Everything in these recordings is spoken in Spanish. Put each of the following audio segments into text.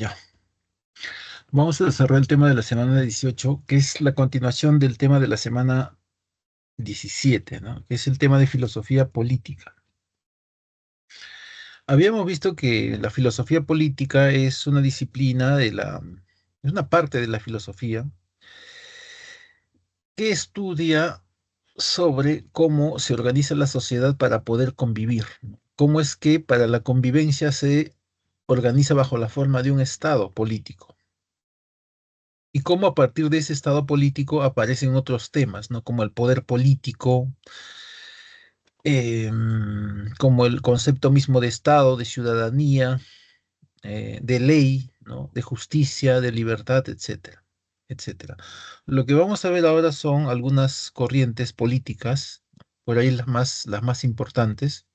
Ya. Vamos a desarrollar el tema de la semana 18, que es la continuación del tema de la semana 17, ¿no? Que es el tema de filosofía política. Habíamos visto que la filosofía política es una disciplina es una parte de la filosofía que estudia sobre cómo se organiza la sociedad para poder convivir, ¿no? Cómo es que para la convivencia se organiza bajo la forma de un estado político. Y cómo a partir de ese estado político aparecen otros temas, ¿no? Como el poder político, como el concepto mismo de estado, de ciudadanía, de ley, ¿no? De justicia, de libertad, etcétera, etcétera. Lo que vamos a ver ahora son algunas corrientes políticas, por ahí las más importantes,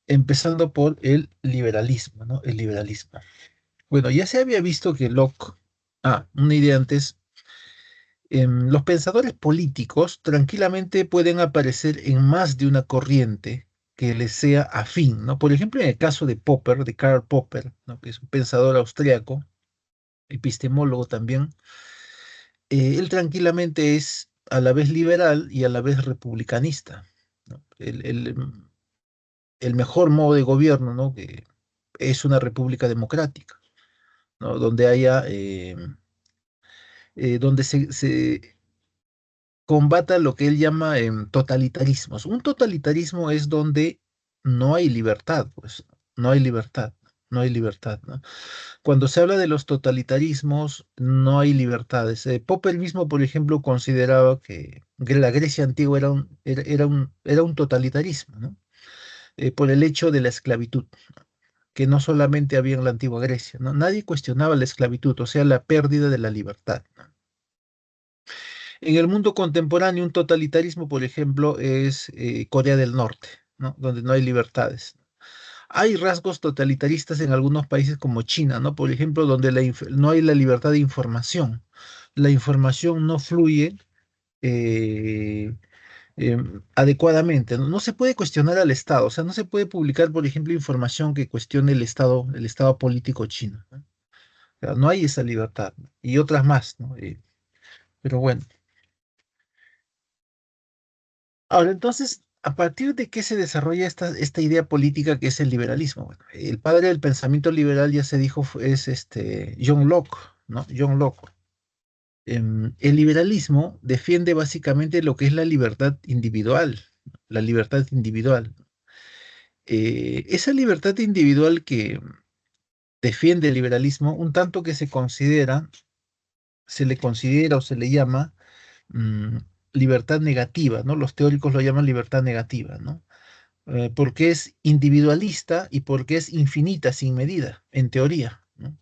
empezando por el liberalismo, ¿no? El liberalismo. Bueno, ya se había visto que Locke, una idea antes. Los pensadores políticos tranquilamente pueden aparecer en más de una corriente que les sea afín, ¿no? Por ejemplo, en el caso de Popper, de Karl Popper, ¿no? Que es un pensador austriaco, epistemólogo también, él tranquilamente es a la vez liberal y a la vez republicanista, ¿no? El mejor modo de gobierno, ¿no? Que es una república democrática, ¿no? Donde haya, donde se combata lo que él llama totalitarismos. Un totalitarismo es donde no hay libertad, pues, no hay libertad, no hay libertad, ¿no? Cuando se habla de los totalitarismos, no hay libertades. Popper mismo, por ejemplo, consideraba que la Grecia antigua era un totalitarismo, ¿no? Por el hecho de la esclavitud, que no solamente había en la antigua Grecia, ¿no? Nadie cuestionaba la esclavitud, o sea, la pérdida de la libertad, ¿no? En el mundo contemporáneo, un totalitarismo, por ejemplo, es Corea del Norte, ¿no? Donde no hay libertades. Hay rasgos totalitaristas en algunos países como China, ¿no? Por ejemplo, donde no hay la libertad de información. La información no fluye eh, adecuadamente, ¿no? No se puede cuestionar al Estado, o sea, no se puede publicar, por ejemplo, información que cuestione el estado político chino, ¿no? O sea, no hay esa libertad, ¿no? Y otras más, ¿no? Pero bueno. Ahora, entonces, ¿a partir de qué se desarrolla esta idea política que es el liberalismo? Bueno, el padre del pensamiento liberal, ya se dijo, es John Locke, ¿no? John Locke. El liberalismo defiende básicamente lo que es la libertad individual, la libertad individual. Esa libertad individual que defiende el liberalismo, un tanto que se le considera o se le llama mm, libertad negativa, ¿no? Los teóricos lo llaman libertad negativa, ¿no? Porque es individualista y porque es infinita sin medida, en teoría, ¿no?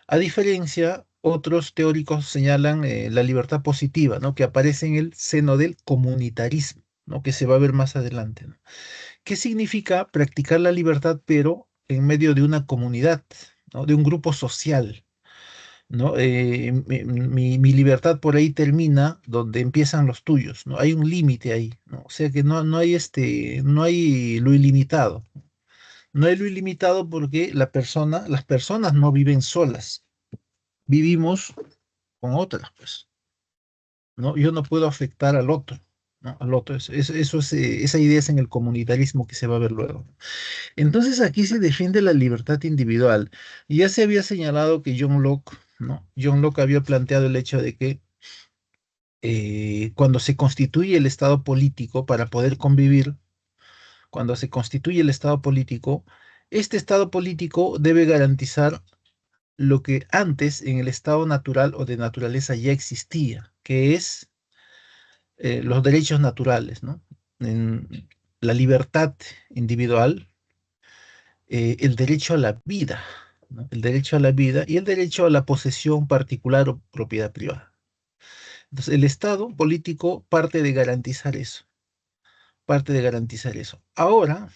A diferencia, otros teóricos señalan la libertad positiva, ¿no? Que aparece en el seno del comunitarismo, ¿no? Que se va a ver más adelante, ¿no? ¿Qué significa practicar la libertad, pero en medio de una comunidad, ¿no? De un grupo social, ¿no? Mi libertad por ahí termina donde empiezan los tuyos, ¿no? Hay un límite ahí, ¿no? O sea que no hay no hay lo ilimitado. No hay lo ilimitado porque las personas no viven solas, vivimos con otras, pues, ¿no? Yo no puedo afectar al otro, ¿no? Al otro. Esa idea es en el comunitarismo que se va a ver luego. Entonces aquí se defiende la libertad individual. Y ya se había señalado que John Locke, ¿no? John Locke había planteado el hecho de que cuando se constituye el Estado político para poder convivir, cuando se constituye el Estado político, este Estado político debe garantizar lo que antes en el estado natural o de naturaleza ya existía, que es los derechos naturales, ¿no? En la libertad individual, el derecho a la vida, ¿no? El derecho a la vida y el derecho a la posesión particular o propiedad privada. Entonces, el Estado político parte de garantizar eso, parte de garantizar eso. Ahora,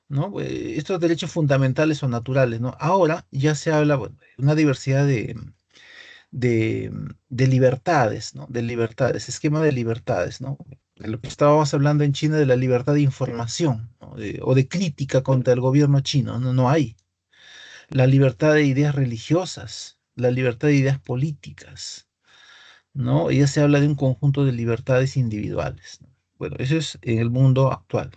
¿no? Estos derechos fundamentales o naturales, ¿no? Ahora ya se habla, bueno, de una diversidad de libertades, ¿no? De libertades, esquema de libertades, ¿no? De lo que estábamos hablando en China de la libertad de información, ¿no? O de crítica contra el gobierno chino, no hay. la libertad de ideas religiosas, la libertad de ideas políticas, ¿no? Ya se habla de un conjunto de libertades individuales, ¿no? Bueno, eso es en el mundo actual.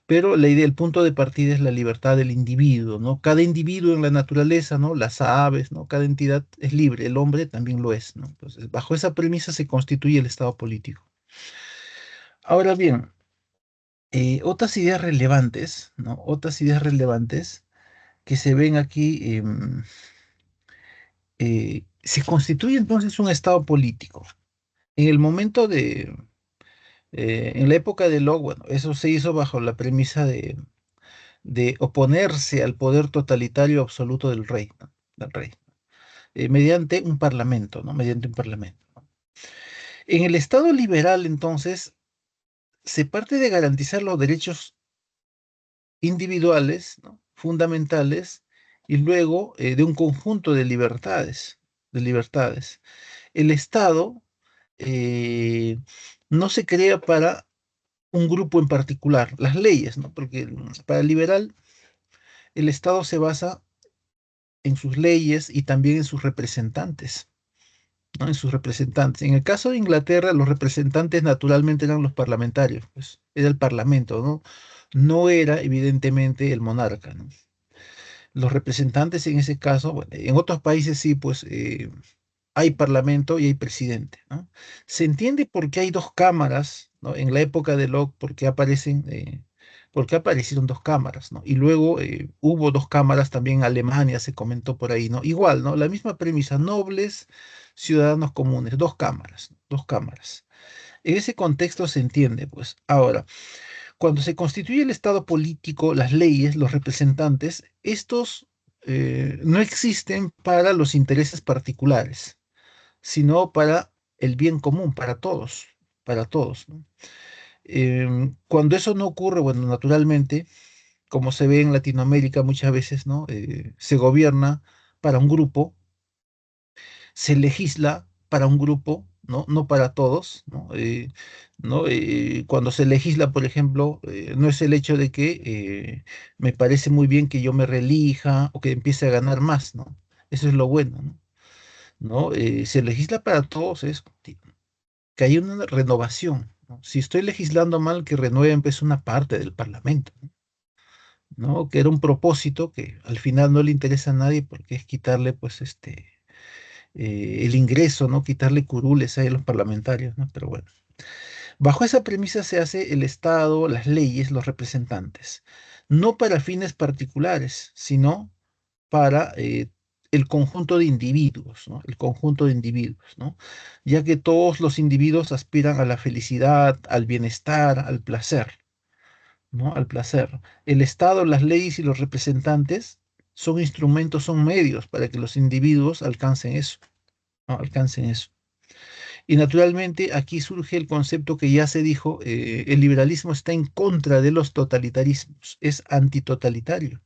Pero la idea, el punto de partida es la libertad del individuo, ¿no? Cada individuo en la naturaleza, ¿no? Las aves, ¿no? Cada entidad es libre, el hombre también lo es, ¿no? Entonces, bajo esa premisa se constituye el Estado político. Ahora bien, otras ideas relevantes, ¿no? Otras ideas relevantes que se ven aquí, se constituye entonces un Estado político. En el momento en la época de Locke, bueno, eso se hizo bajo la premisa de oponerse al poder totalitario absoluto del rey, ¿no? Del rey, mediante un parlamento, ¿no? Mediante un parlamento. En el Estado liberal, entonces, se parte de garantizar los derechos individuales, ¿no? Fundamentales, y luego de un conjunto de libertades. El Estado eh, no se crea para un grupo en particular, las leyes, ¿no? Porque para el liberal el Estado se basa en sus leyes y también en sus representantes, ¿no? En sus representantes. En el caso de Inglaterra, los representantes naturalmente eran los parlamentarios, pues era el parlamento, ¿no? No era evidentemente el monarca, ¿no? Los representantes en ese caso, bueno, en otros países sí, pues hay parlamento y hay presidente, ¿no? Se entiende por qué hay dos cámaras, ¿no? En la época de Locke, por qué aparecieron dos cámaras, ¿no? Y luego hubo dos cámaras también en Alemania, se comentó por ahí, ¿no? Igual, ¿no? La misma premisa, nobles, ciudadanos comunes, dos cámaras, ¿no? Dos cámaras. En ese contexto se entiende, pues. Ahora, cuando se constituye el Estado político, las leyes, los representantes, estos no existen para los intereses particulares, sino para el bien común, para todos, ¿no? Cuando eso no ocurre, bueno, naturalmente, como se ve en Latinoamérica muchas veces, ¿no? Se gobierna para un grupo, se legisla para un grupo, ¿no? No para todos, ¿no? Cuando se legisla, por ejemplo, no es el hecho de que me parece muy bien que yo me reelija o que empiece a ganar más, ¿no? Eso es lo bueno, ¿no? ¿No? Se legisla para todos, es que hay una renovación, ¿no? Si estoy legislando mal, que renueven pues una parte del Parlamento, ¿no? Que era un propósito que al final no le interesa a nadie porque es quitarle pues el ingreso, ¿no? Quitarle curules ahí a los parlamentarios, ¿no? Pero bueno, bajo esa premisa se hace el Estado, las leyes, los representantes, no para fines particulares, sino para el conjunto de individuos, ¿no? El conjunto de individuos, ¿no? Ya que todos los individuos aspiran a la felicidad, al bienestar, al placer, ¿no? Al placer. El Estado, las leyes y los representantes son instrumentos, son medios para que los individuos alcancen eso, ¿no? Alcancen eso. Y naturalmente aquí surge el concepto que ya se dijo, el liberalismo está en contra de los totalitarismos, es antitotalitario,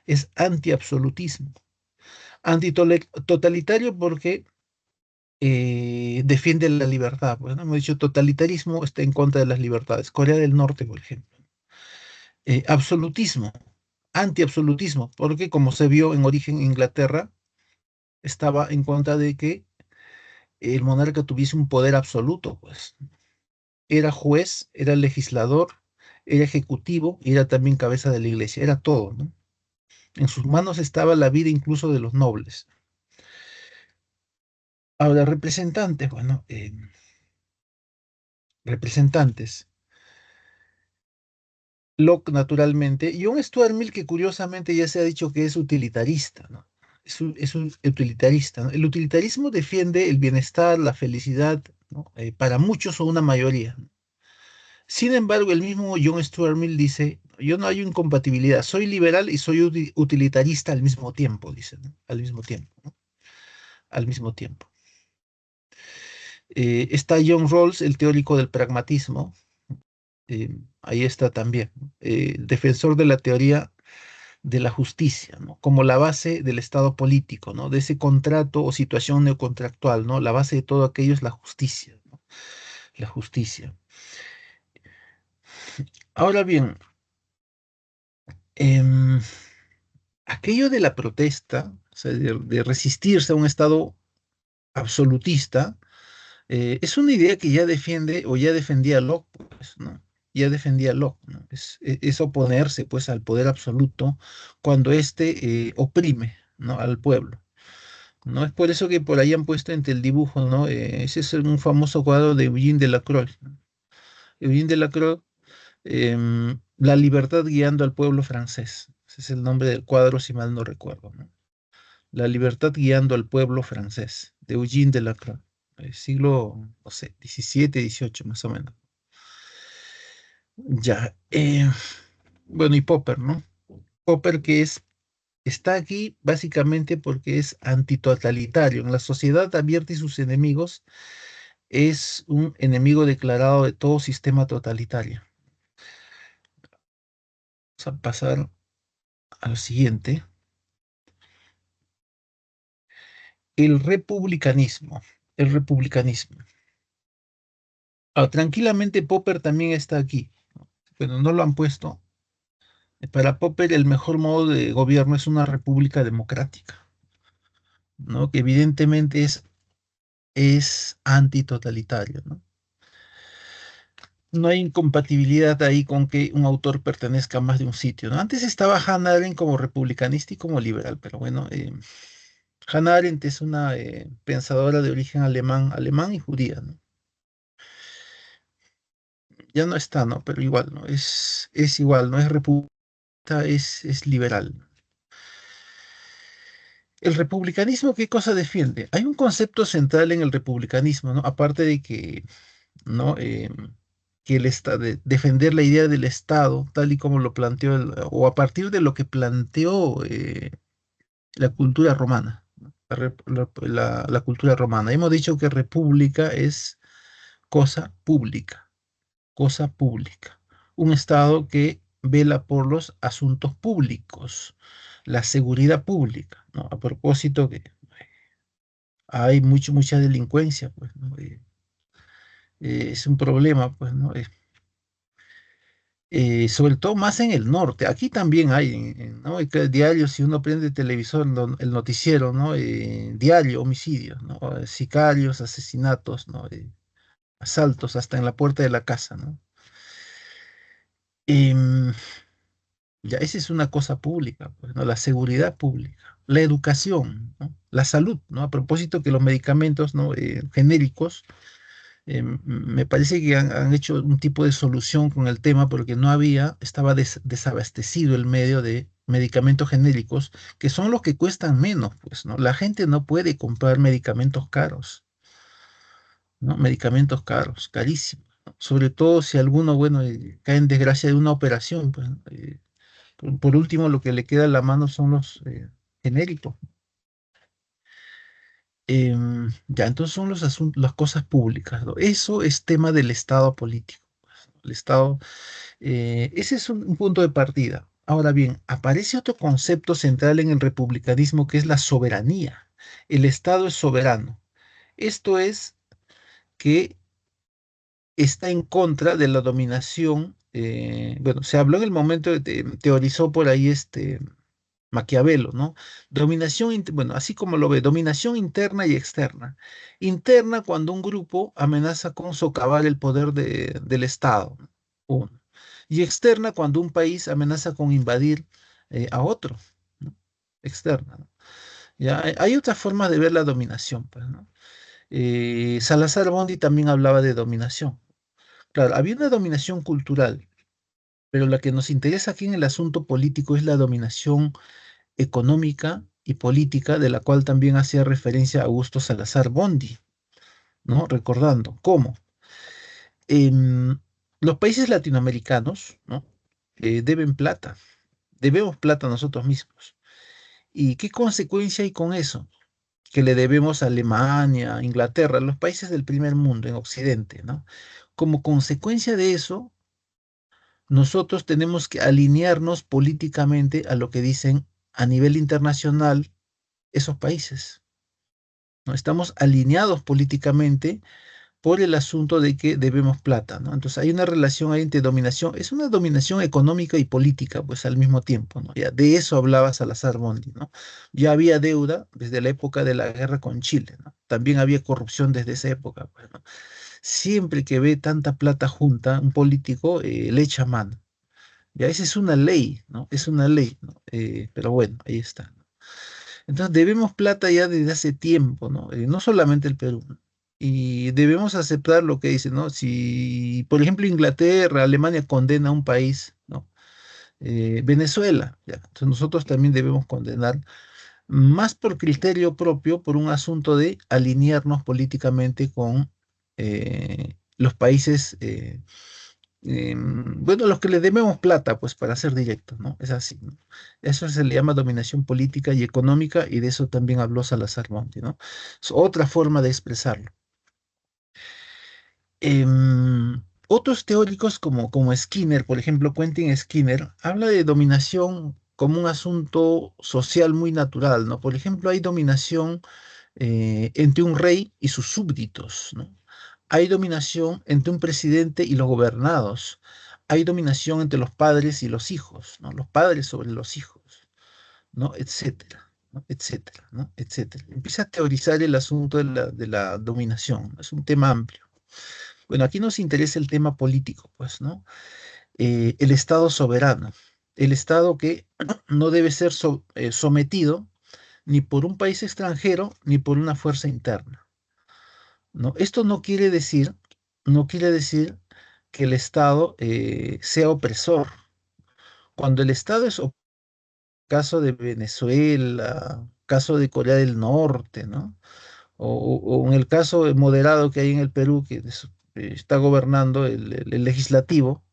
es antiabsolutismo. Antitotalitario porque defiende la libertad. Pues, ¿no? Hemos dicho totalitarismo está en contra de las libertades. Corea del Norte, por ejemplo. Absolutismo, antiabsolutismo, porque como se vio en origen Inglaterra, estaba en contra de que el monarca tuviese un poder absoluto, pues. Era juez, era legislador, era ejecutivo y era también cabeza de la iglesia, era todo, ¿no? En sus manos estaba la vida incluso de los nobles. Ahora, representantes, bueno, representantes. Locke, naturalmente, y un Stuart Mill que curiosamente ya se ha dicho que es utilitarista, ¿no? Es un utilitarista, ¿no? El utilitarismo defiende el bienestar, la felicidad, ¿no? Para muchos o una mayoría, ¿no? Sin embargo, el mismo John Stuart Mill dice, yo no hay incompatibilidad, soy liberal y soy utilitarista al mismo tiempo, dice, ¿no? Al mismo tiempo, ¿no? Al mismo tiempo. Está John Rawls, el teórico del pragmatismo, ahí está también, ¿no? Defensor de la teoría de la justicia, ¿no? Como la base del Estado político, ¿no? De ese contrato o situación neocontractual, ¿no? La base de todo aquello es la justicia, ¿no? La justicia. Ahora bien, em, aquello de la protesta, o sea, de resistirse a un Estado absolutista, es una idea que ya defiende o ya defendía Locke, pues, ¿no? Ya defendía Locke, ¿no? Es oponerse, pues, al poder absoluto cuando éste oprime, ¿no? Al pueblo, ¿no? Es por eso que por ahí han puesto entre el dibujo, ¿no? Ese es un famoso cuadro de Eugene Delacroix, ¿no? Eugene Delacroix, La libertad guiando al pueblo francés. Ese es el nombre del cuadro, si mal no recuerdo, ¿no? La libertad guiando al pueblo francés, de Eugene Delacroix, siglo, no sé, 17, 18 más o menos. Ya, bueno, y Popper, ¿no? Popper está aquí básicamente porque es antitotalitario. En la sociedad abierta y sus enemigos es un enemigo declarado de todo sistema totalitario. Vamos a pasar al siguiente. El republicanismo. El republicanismo. Tranquilamente Popper también está aquí. Pero no lo han puesto. Para Popper el mejor modo de gobierno es una república democrática, ¿no? Que evidentemente es antitotalitario, ¿no? No hay incompatibilidad ahí con que un autor pertenezca a más de un sitio, ¿no? Antes estaba Hannah Arendt como republicanista y como liberal, pero bueno, Hannah Arendt es una pensadora de origen alemán y judía, ¿no? Ya no está, ¿no? Pero igual, ¿no? Es igual, no es republicana, es liberal. El republicanismo, ¿qué cosa defiende? Hay un concepto central en el republicanismo, ¿no? Aparte de que, ¿no? Que defender la idea del Estado, tal y como lo planteó, o a partir de lo que planteó la cultura romana, ¿no? La cultura romana. Hemos dicho que república es cosa pública, cosa pública. Un Estado que vela por los asuntos públicos, la seguridad pública, ¿no? A propósito que hay mucha delincuencia, pues, ¿no? Es un problema, pues, ¿no? Sobre todo más en el norte. Aquí también hay, ¿no? Y que diario, si uno prende el televisor, el noticiero, ¿no? Diario, homicidios, ¿no? Sicarios, asesinatos, ¿no? Asaltos hasta en la puerta de la casa, ¿no? Em, ya, esa es una cosa pública, pues, ¿no? La seguridad pública, la educación, ¿no? La salud, ¿no? A propósito que los medicamentos, ¿no? Genéricos, me parece que han hecho un tipo de solución con el tema porque estaba desabastecido el medio de medicamentos genéricos, que son los que cuestan menos, pues, ¿no? La gente no puede comprar medicamentos caros, ¿no? Medicamentos caros, carísimos, ¿no? Sobre todo si alguno, bueno, cae en desgracia de una operación, pues, ¿no? Por último, lo que le queda a la mano son los genéricos. Ya, entonces son los asuntos, las cosas públicas, ¿no? Eso es tema del Estado político, pues, ¿no? El Estado, ese es un punto de partida. Ahora bien, aparece otro concepto central en el republicanismo que es la soberanía. El Estado es soberano. Esto es que está en contra de la dominación. Bueno, se habló en el momento, teorizó por ahí Maquiavelo, ¿no? Bueno, así como lo ve, dominación interna y externa. Interna cuando un grupo amenaza con socavar el poder del Estado, ¿no? Uno. Y externa cuando un país amenaza con invadir a otro, ¿no? Externa, ¿no? Ya, hay otras formas de ver la dominación, pues, ¿no? Salazar Bondi también hablaba de dominación. Claro, había una dominación cultural, pero la que nos interesa aquí en el asunto político es la dominación económica y política, de la cual también hacía referencia Augusto Salazar Bondi, ¿no? Recordando cómo em, los países latinoamericanos, ¿no? Deben plata, debemos plata a nosotros mismos. ¿Y qué consecuencia hay con eso? Que le debemos a Alemania, Inglaterra, los países del primer mundo en Occidente, ¿no? Como consecuencia de eso, nosotros tenemos que alinearnos políticamente a lo que dicen a nivel internacional esos países. ¿No? Estamos alineados políticamente por el asunto de que debemos plata, ¿no? Entonces hay una relación ahí entre dominación, es una dominación económica y política, pues al mismo tiempo, ¿no? Ya, de eso hablaba Salazar Bondi, ¿no? Ya había deuda desde la época de la guerra con Chile, ¿no? También había corrupción desde esa época, pues, ¿no? Siempre que ve tanta plata junta, un político le echa mano. Ya, esa es una ley, ¿no? Es una ley, ¿no? Pero bueno, ahí está, ¿no? Entonces debemos plata ya desde hace tiempo, ¿no? No solamente el Perú, ¿no? Y debemos aceptar lo que dice, ¿no? Si, por ejemplo, Inglaterra, Alemania condena a un país, ¿no? Venezuela, ya. Entonces nosotros también debemos condenar, más por criterio propio, por un asunto de alinearnos políticamente con los países, bueno, los que le debemos plata, pues para ser directos, ¿no? Es así, ¿no? Eso se le llama dominación política y económica, y de eso también habló Salazar Monti, ¿no? Es otra forma de expresarlo. Otros teóricos como Skinner, por ejemplo, Quentin Skinner, habla de dominación como un asunto social muy natural, ¿no? Por ejemplo, hay dominación entre un rey y sus súbditos, ¿no? Hay dominación entre un presidente y los gobernados. Hay dominación entre los padres y los hijos, ¿no? Los padres sobre los hijos, ¿no? Etcétera, ¿no? Etcétera, ¿no? Etcétera. Empieza a teorizar el asunto de la dominación, ¿no? Es un tema amplio. Bueno, aquí nos interesa el tema político, pues, ¿no? El Estado soberano, el Estado que no debe ser sometido ni por un país extranjero ni por una fuerza interna, ¿no? Esto no quiere decir que el Estado sea opresor. Cuando el Estado es caso de Venezuela, caso de Corea del Norte, ¿no? O en el caso moderado que hay en el Perú, que está gobernando el legislativo,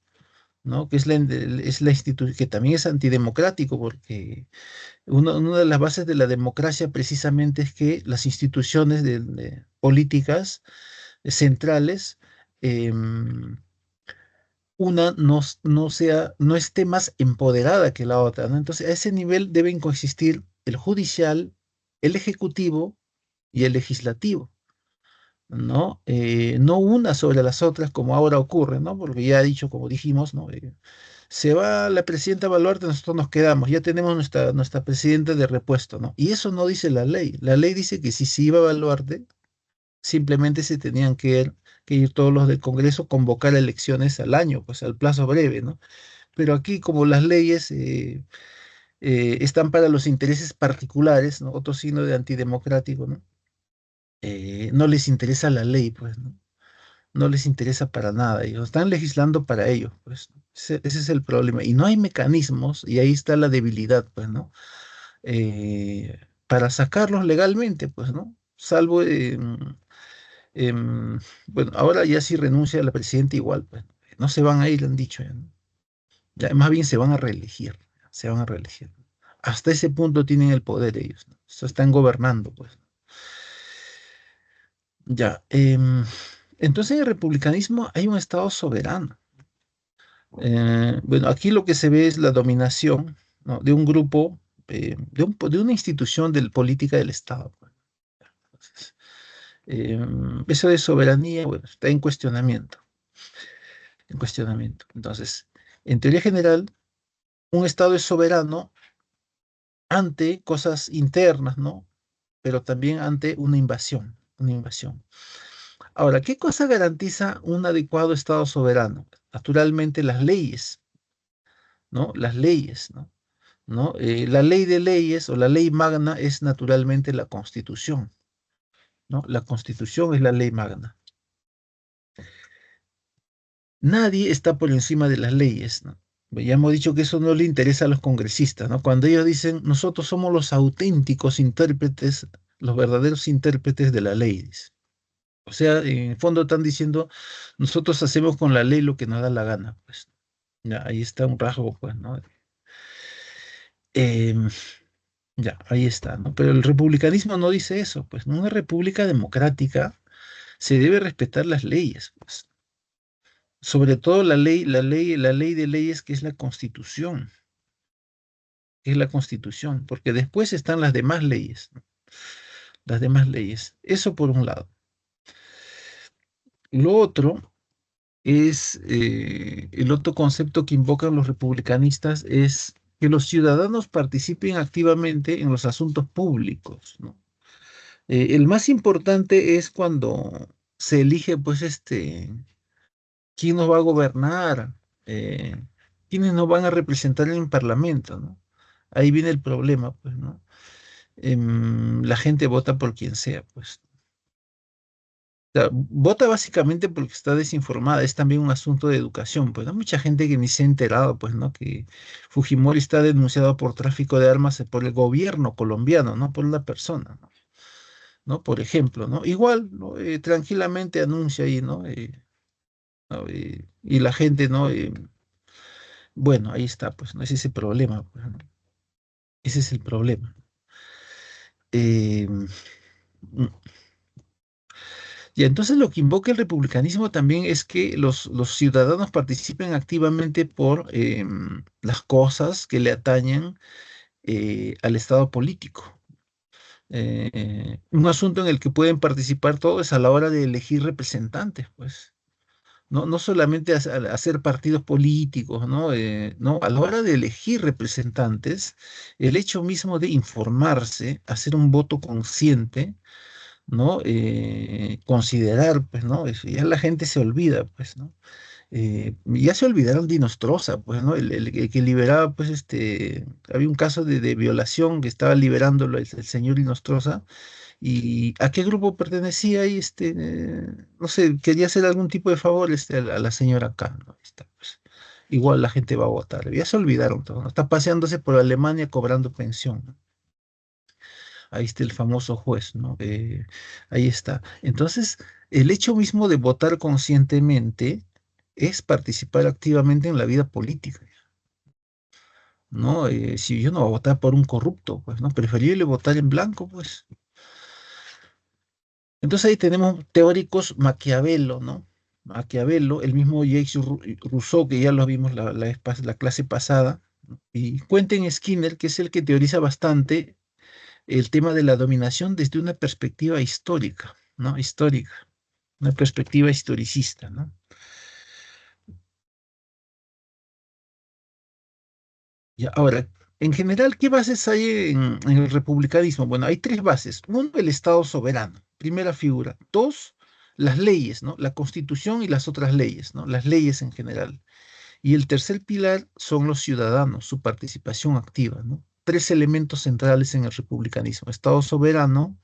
¿no? Que es la institución, que también es antidemocrático, porque una de las bases de la democracia precisamente es que las instituciones políticas centrales, em, una no esté más empoderada que la otra, ¿no? Entonces, a ese nivel deben coexistir el judicial, el ejecutivo y el legislativo, ¿no? No una sobre las otras como ahora ocurre, ¿no? Porque ya ha dicho, como dijimos, ¿no? Se va la presidenta Baluarte, nosotros nos quedamos, ya tenemos nuestra presidenta de repuesto, ¿no? Y eso no dice la ley. La ley dice que si se iba a Baluarte, simplemente se tenían que ir todos los del Congreso, convocar elecciones al año, pues al plazo breve, ¿no? Pero aquí, como las leyes están para los intereses particulares, ¿no? Otro signo de antidemocrático, ¿no? No les interesa la ley, pues, ¿no? No les interesa para nada. Ellos están legislando para ellos, pues. Ese es el problema. Y no hay mecanismos, y ahí está la debilidad, pues, ¿no? Para sacarlos legalmente, pues, ¿no? Salvo, bueno, ahora ya si renuncia la presidenta igual, pues, no se van a ir, le han dicho ya, ¿no? Ya, más bien se van a reelegir, se van a reelegir. Hasta ese punto tienen el poder ellos, ¿no? Están gobernando, pues. Ya, entonces en el republicanismo hay un Estado soberano. Bueno, aquí lo que se ve es la dominación, ¿no? De un grupo, de una institución política del Estado, pues. Entonces, eso de soberanía, bueno, está en cuestionamiento, en cuestionamiento. Entonces, en teoría general, un Estado es soberano ante cosas internas, ¿no? Pero también ante una invasión, una invasión. Ahora, ¿qué cosa garantiza un adecuado Estado soberano? Naturalmente las leyes, ¿no? Las leyes, ¿no? ¿No? La ley de leyes o la ley magna es naturalmente la Constitución, ¿no? La Constitución es la ley magna. Nadie está por encima de las leyes, ¿no? Ya hemos dicho que eso no le interesa a los congresistas, ¿no? Cuando ellos dicen, nosotros somos los auténticos intérpretes, los verdaderos intérpretes de la ley, dice. O sea, en el fondo están diciendo, nosotros hacemos con la ley lo que nos da la gana, pues. Ya, ahí está un rasgo, pues, ¿no? Em, ya, ahí está, ¿no? Pero el republicanismo no dice eso, pues. En una república democrática se debe respetar las leyes, pues. Sobre todo la ley de leyes que es la Constitución, porque después están las demás leyes, ¿no? Las demás leyes. Eso por un lado. Lo otro es, el otro concepto que invocan los republicanistas es que los ciudadanos participen activamente en los asuntos públicos, ¿no? El más importante es cuando se elige, pues, quién nos va a gobernar, eh, quiénes nos van a representar en el Parlamento, ¿no? Ahí viene el problema, pues, ¿no? La gente vota por quien sea, pues. O sea, vota básicamente porque está desinformada, es también un asunto de educación, pues, ¿no? Mucha gente que ni se ha enterado, pues, ¿no? Que Fujimori está denunciado por tráfico de armas por el gobierno colombiano, no por una persona, ¿no? ¿No? Por ejemplo, ¿no? Igual, ¿no? Tranquilamente anuncia ahí, ¿no? ¿No? Y la gente, ¿no? Bueno, ahí está, pues, ¿no? Ese es el problema, pues, ¿no? Ese es el problema. Eh, mm, y entonces lo que invoca el republicanismo también es que los ciudadanos participen activamente por las cosas que le atañen al estado político. Un asunto en el que pueden participar todos es a la hora de elegir representantes, pues. No, no solamente hacer partidos políticos, ¿no? No, a la hora de elegir representantes, el hecho mismo de informarse, hacer un voto consciente, ¿no? Considerar, pues, ¿no? Ya la gente se olvida, pues, ¿no? Ya se olvidaron de Inostroza, pues, ¿no? El que liberaba, pues, había un caso de violación que estaba liberándolo el señor Inostroza. ¿Y a qué grupo pertenecía? Y no sé, quería hacer algún tipo de favor a la señora K, ¿no? Ahí está, pues. Igual la gente va a votar. Ya se olvidaron todo, ¿no? Está paseándose por Alemania cobrando pensión, ¿no? Ahí está el famoso juez, ¿no? Ahí está. Entonces, el hecho mismo de votar conscientemente es participar activamente en la vida política, ¿no? Si yo no voy a votar por un corrupto, pues, ¿no? Preferible votar en blanco, pues. Entonces ahí tenemos teóricos Maquiavelo, ¿no? Maquiavelo, el mismo Jacques Rousseau, que ya lo vimos la clase pasada, ¿no? Y Quentin Skinner, que es el que teoriza bastante el tema de la dominación desde una perspectiva histórica, ¿no? Histórica, una perspectiva historicista, ¿no? Ya, ahora, en general, ¿qué bases hay en el republicanismo? Bueno, hay tres bases. Uno, el Estado soberano, primera figura. Dos, las leyes, ¿no? La Constitución y las otras leyes, ¿no? Las leyes en general. Y el tercer pilar son los ciudadanos, su participación activa, ¿no? Tres elementos centrales en el republicanismo: Estado soberano,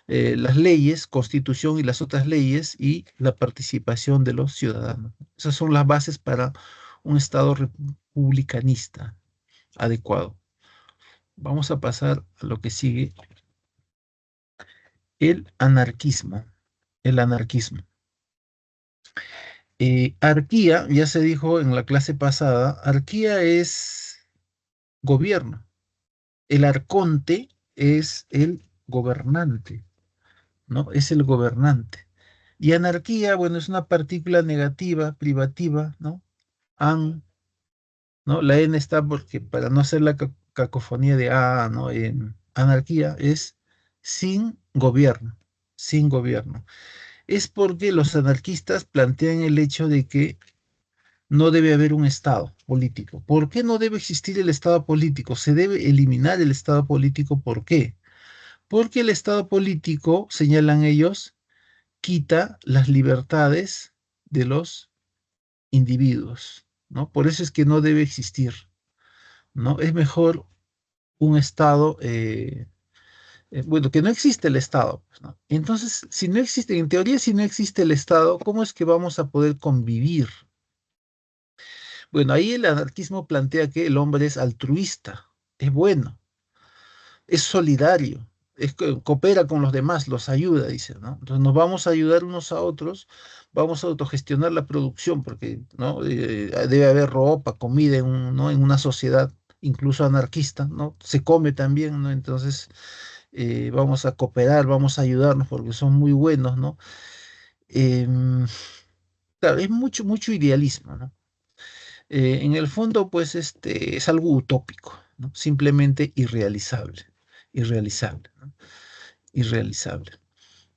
las leyes, Constitución y las otras leyes, y la participación de los ciudadanos. Esas son las bases para un Estado republicanista adecuado. Vamos a pasar a lo que sigue, el anarquismo. El anarquismo. Arquía, ya se dijo en la clase pasada, arquía es gobierno. El arconte es el gobernante, ¿no? Es el gobernante. Y anarquía, bueno, es una partícula negativa, privativa, ¿no? An, ¿no? La N está porque para no hacer la cacofonía de A, ¿no? En anarquía es sin gobierno, sin gobierno. Es porque los anarquistas plantean el hecho de que no debe haber un Estado político. ¿Por qué no debe existir el Estado político? Se debe eliminar el Estado político. ¿Por qué? Porque el Estado político, señalan ellos, quita las libertades de los individuos, ¿no? Por eso es que no debe existir, ¿no? Es mejor un Estado, bueno, que no existe el Estado, pues, ¿no? Entonces, si no existe, en teoría, si no existe el Estado, ¿cómo es que vamos a poder convivir? Bueno, ahí el anarquismo plantea que el hombre es altruista, es bueno, es solidario, coopera con los demás, los ayuda, dice, ¿no? Entonces nos vamos a ayudar unos a otros, vamos a autogestionar la producción, porque, ¿no? Debe haber ropa, comida ¿no? En una sociedad incluso anarquista, ¿no? Se come también, ¿no? Entonces vamos a cooperar, vamos a ayudarnos porque son muy buenos, ¿no? Em, claro, es mucho, mucho idealismo, ¿no? En el fondo, pues, es algo utópico, ¿no? Simplemente irrealizable, irrealizable, ¿no? Irrealizable,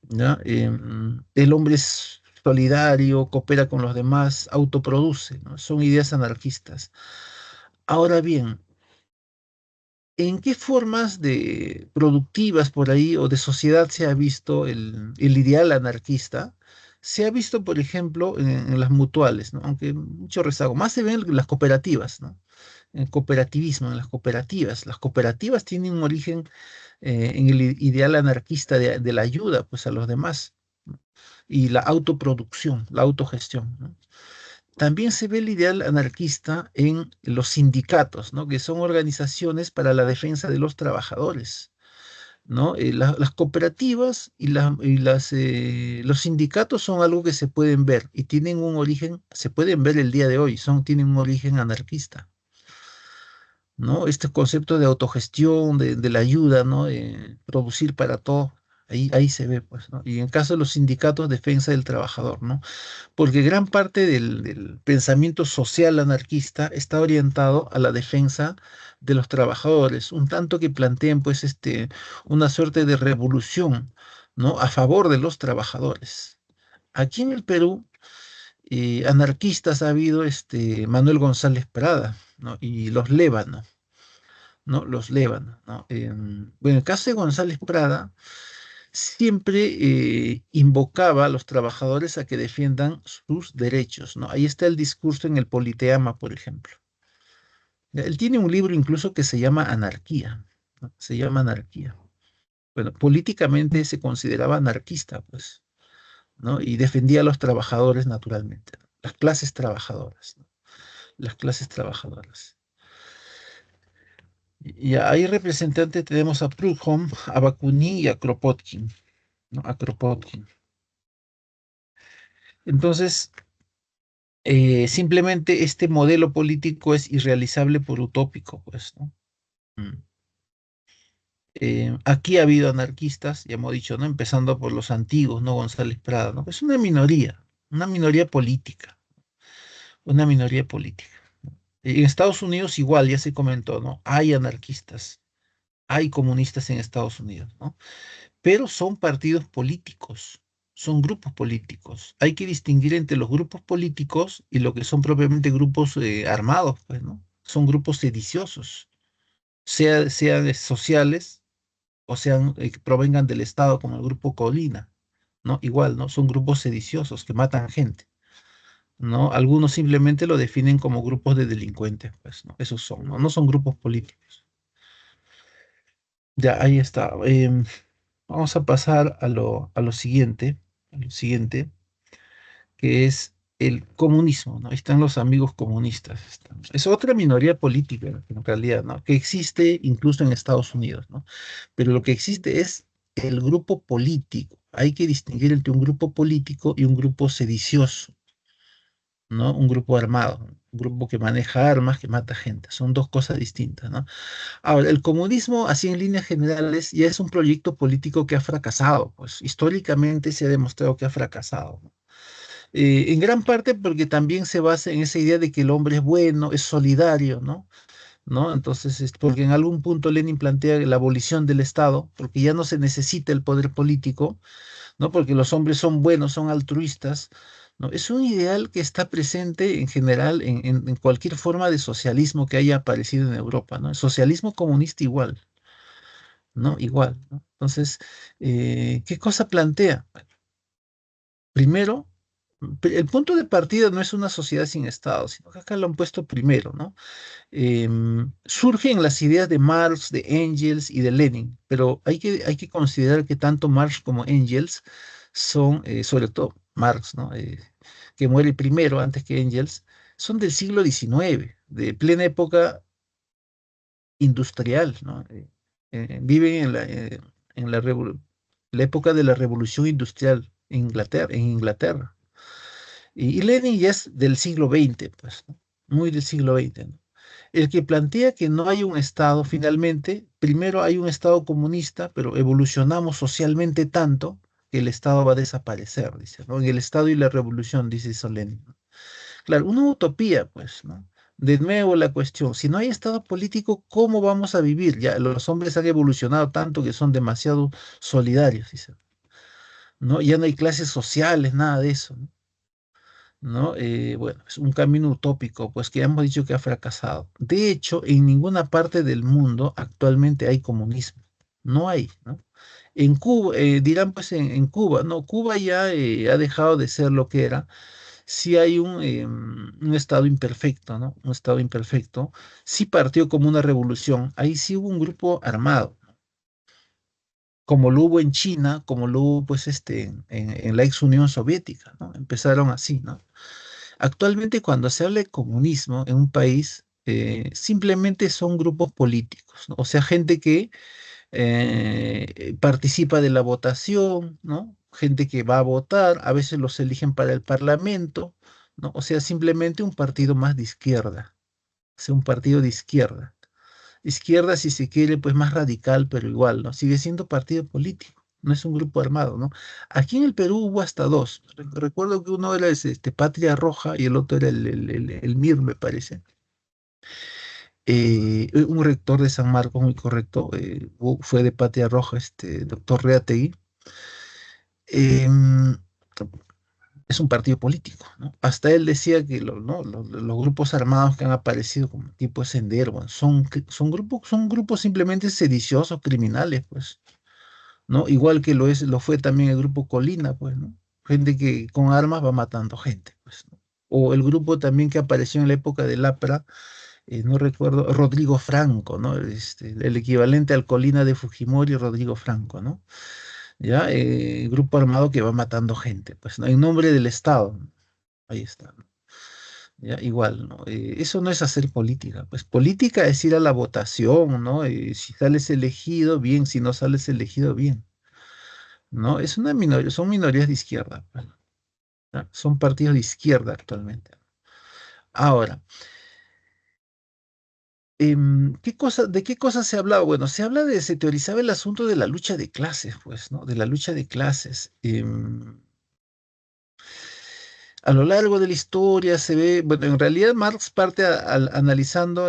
¿no? El hombre es solidario, coopera con los demás, autoproduce, ¿no? Son ideas anarquistas. Ahora bien, ¿en qué formas de productivas por ahí o de sociedad se ha visto el ideal anarquista? Se ha visto, por ejemplo, en las mutuales, ¿no? Aunque mucho rezago. Más se ven en las cooperativas, ¿no? En el cooperativismo, en las cooperativas. Las cooperativas tienen un origen en el ideal anarquista de la ayuda, pues, a los demás, ¿no? Y la autoproducción, la autogestión, ¿no? También se ve el ideal anarquista en los sindicatos, ¿no? Que son organizaciones para la defensa de los trabajadores, ¿no? Las cooperativas los sindicatos son algo que se pueden ver y tienen un origen, se pueden ver el día de hoy, tienen un origen anarquista, ¿no? Este concepto de autogestión, de la ayuda, ¿no? Producir para todo. Ahí se ve, pues, ¿no? Y en caso de los sindicatos, defensa del trabajador, ¿no? Porque gran parte del pensamiento social anarquista está orientado a la defensa de los trabajadores, un tanto que plantean pues una suerte de revolución, ¿no? A favor de los trabajadores. Aquí en el Perú, anarquistas ha habido Manuel González Prada, ¿no? Y los Lévano, ¿no? Los Lévano, ¿no? Bueno, en el caso de González Prada, siempre invocaba a los trabajadores a que defiendan sus derechos, ¿no? Ahí está el discurso en el Politeama, por ejemplo. Él tiene un libro incluso que se llama Anarquía, ¿no? Se llama Anarquía. Bueno, políticamente se consideraba anarquista, pues, ¿no? Y defendía a los trabajadores naturalmente, ¿no? Las clases trabajadoras, ¿no? Las clases trabajadoras. Y ahí representantes tenemos a Proudhon, a Bakunin y a Kropotkin, ¿no? A Kropotkin. Entonces, simplemente este modelo político es irrealizable por utópico, pues, ¿no? Mm. Aquí ha habido anarquistas, ya hemos dicho, ¿no? Empezando por los antiguos, ¿no? González Prada, ¿no? Es una minoría política, una minoría política. En Estados Unidos igual, ya se comentó, ¿no? Hay anarquistas, hay comunistas en Estados Unidos, ¿no? Pero son partidos políticos, son grupos políticos. Hay que distinguir entre los grupos políticos y lo que son propiamente grupos armados, pues, ¿no? Son grupos sediciosos, sean sociales o sean que provengan del Estado, como el grupo Colina, ¿no? Igual, ¿no? Son grupos sediciosos que matan gente, ¿no? Algunos simplemente lo definen como grupos de delincuentes, pues, ¿no? Esos son, ¿no? No son grupos políticos. Ya, ahí está. Vamos a pasar a lo siguiente, que es el comunismo, ¿no? Ahí están los amigos comunistas. Es otra minoría política, en realidad, ¿no? Que existe incluso en Estados Unidos, ¿no? Pero lo que existe es el grupo político. Hay que distinguir entre un grupo político y un grupo sedicioso, ¿no? Un grupo armado, un grupo que maneja armas, que mata gente. Son dos cosas distintas, ¿no? Ahora, el comunismo, así en líneas generales, ya es un proyecto político que ha fracasado, pues históricamente se ha demostrado que ha fracasado, ¿no? En gran parte porque también se basa en esa idea de que el hombre es bueno, es solidario, ¿no? ¿No? Entonces, porque en algún punto Lenin plantea la abolición del Estado, porque ya no se necesita el poder político, ¿no? Porque los hombres son buenos, son altruistas, ¿no? Es un ideal que está presente en general en cualquier forma de socialismo que haya aparecido en Europa, ¿no? El socialismo comunista igual, ¿no? Igual, ¿no? Entonces, ¿qué cosa plantea? Primero, el punto de partida no es una sociedad sin Estado, sino que acá lo han puesto primero, ¿no? Surgen las ideas de Marx, de Engels y de Lenin, pero hay que considerar que tanto Marx como Engels son, sobre todo Marx, ¿no? Que muere primero antes que Engels, son del siglo XIX, de plena época industrial, ¿no? Viven la época de la revolución industrial en Inglaterra. Y Lenin ya es del siglo XX, pues, ¿no? Muy del siglo XX, ¿no? El que plantea que no hay un Estado, finalmente, primero hay un Estado comunista, pero evolucionamos socialmente tanto que el Estado va a desaparecer, dice, ¿no? En el Estado y la revolución, dice eso Lenin, ¿no? Claro, una utopía, pues, ¿no? De nuevo la cuestión, si no hay Estado político, ¿cómo vamos a vivir? Ya los hombres han evolucionado tanto que son demasiado solidarios, dice, ¿no? Ya no hay clases sociales, nada de eso, ¿no? ¿no? Bueno, es un camino utópico, pues que ya hemos dicho que ha fracasado. De hecho, en ninguna parte del mundo actualmente hay comunismo. No hay, ¿no? En Cuba, dirán pues en Cuba, no, Cuba ya ha dejado de ser lo que era. Sí hay un estado imperfecto, ¿no? Un estado imperfecto. Sí partió como una revolución. Ahí sí hubo un grupo armado, como lo hubo en China, como lo hubo pues en la ex Unión Soviética, ¿no? Empezaron así, ¿no? Actualmente, cuando se habla de comunismo en un país, simplemente son grupos políticos, ¿no? O sea, gente que participa de la votación, ¿no? Gente que va a votar, a veces los eligen para el parlamento, ¿no? O sea, simplemente un partido más de izquierda, o sea, un partido de izquierda. Izquierda, si se quiere, pues más radical, pero igual, ¿no? Sigue siendo partido político, no es un grupo armado, ¿no? Aquí en el Perú hubo hasta dos. Recuerdo que uno era Patria Roja y el otro era el MIR, me parece. Un rector de San Marcos, muy correcto, fue de Patria Roja, doctor Reategui. Em, es un partido político, ¿no? Hasta él decía que ¿no? los grupos armados que han aparecido como tipo Sendero, bueno, son grupos simplemente sediciosos, criminales, pues, ¿no? Igual que lo fue también el grupo Colina, pues, ¿no? Gente que con armas va matando gente, pues, ¿no? O el grupo también que apareció en la época del APRA, no recuerdo, Rodrigo Franco, ¿no? El equivalente al Colina de Fujimori, Rodrigo Franco, ¿no? Ya, grupo armado que va matando gente, pues, ¿no? En nombre del Estado, ¿no? Ahí está, ¿no? Ya, igual, ¿no? Eso no es hacer política, pues política es ir a la votación, ¿no? Si sales elegido, bien, si no sales elegido, bien, ¿no? Es una minoría, son minorías de izquierda, pues, ¿no? Son partidos de izquierda actualmente. Ahora, de qué cosas se hablaba? Bueno, se teorizaba el asunto de la lucha de clases, pues, ¿no? De la lucha de clases. A lo largo de la historia se ve, bueno, en realidad Marx parte analizando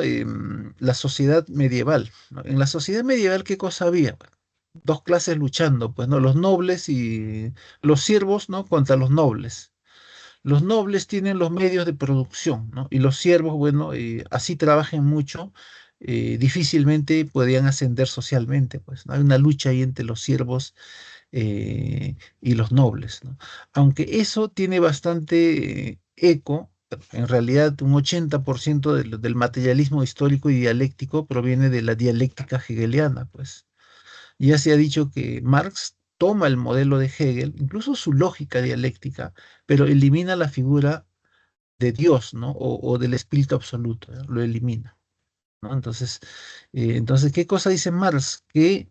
la sociedad medieval, ¿no? En la sociedad medieval, ¿qué cosa había? Bueno, dos clases luchando, pues, ¿no? Los nobles y los siervos, ¿no? Contra los nobles. Los nobles tienen los medios de producción, ¿no? Y los siervos, bueno, así trabajen mucho, difícilmente podían ascender socialmente, pues, ¿no? Hay una lucha ahí entre los siervos y los nobles, ¿no? Aunque eso tiene bastante eco, en realidad un 80% del materialismo histórico y dialéctico proviene de la dialéctica hegeliana, pues. Ya se ha dicho que Marx toma el modelo de Hegel, incluso su lógica dialéctica, pero elimina la figura de Dios, ¿no? O del espíritu absoluto, ¿no? Lo elimina, ¿no? Entonces, ¿qué cosa dice Marx? Que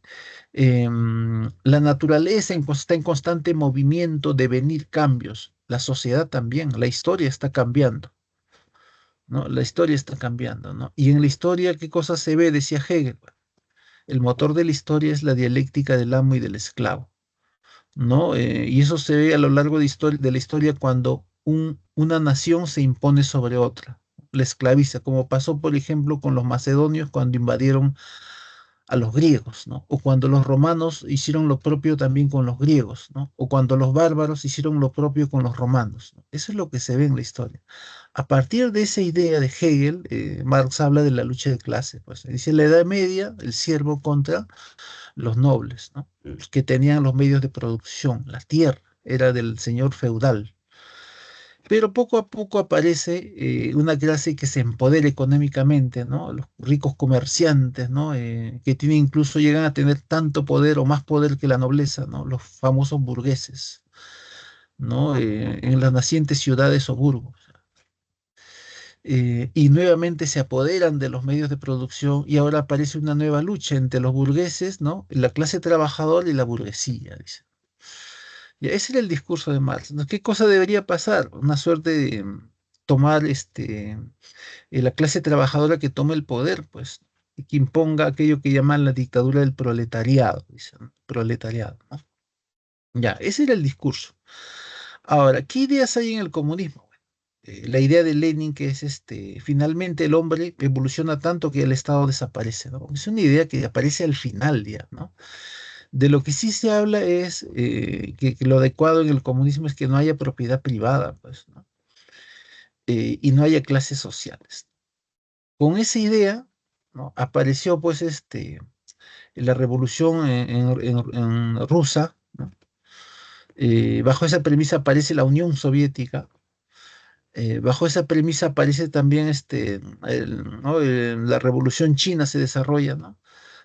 la naturaleza está en constante movimiento, devenir, cambios. La sociedad también, la historia está cambiando, ¿no? La historia está cambiando, ¿no? Y en la historia, ¿qué cosa se ve? Decía Hegel. Bueno, el motor de la historia es la dialéctica del amo y del esclavo, ¿no? Y eso se ve a lo largo de la historia cuando una nación se impone sobre otra, la esclaviza, como pasó, por ejemplo, con los macedonios cuando invadieron a los griegos, ¿no? O cuando los romanos hicieron lo propio también con los griegos, ¿no? O cuando los bárbaros hicieron lo propio con los romanos, ¿no? Eso es lo que se ve en la historia. A partir de esa idea de Hegel, Marx habla de la lucha de clases, pues dice la Edad Media, el siervo contra los nobles, ¿no? Los que tenían los medios de producción, la tierra era del señor feudal. Pero poco a poco aparece una clase que se empodera económicamente, ¿no? Los ricos comerciantes, ¿no? Que tienen, incluso llegan a tener tanto poder o más poder que la nobleza, ¿no? Los famosos burgueses, ¿no? En las nacientes ciudades o burgos. Y nuevamente se apoderan de los medios de producción y ahora aparece una nueva lucha entre los burgueses, ¿no? La clase trabajadora y la burguesía, dice. Y ese era el discurso de Marx, ¿no? ¿Qué cosa debería pasar? Una suerte de tomar la clase trabajadora que tome el poder, pues, y que imponga aquello que llaman la dictadura del proletariado, dice, ¿no? Proletariado, ¿no? Ya, ese era el discurso. Ahora, ¿qué ideas hay en el comunismo? La idea de Lenin que es finalmente el hombre evoluciona tanto que el Estado desaparece, ¿no? Es una idea que aparece al final ya, ¿no? De lo que sí se habla es que lo adecuado en el comunismo es que no haya propiedad privada, pues, ¿no? y no haya clases sociales. Con esa idea, ¿no? Apareció pues la revolución en rusa, ¿no? Bajo esa premisa aparece la Unión Soviética. Bajo esa premisa aparece también ¿no? La revolución china se desarrolla, ¿no?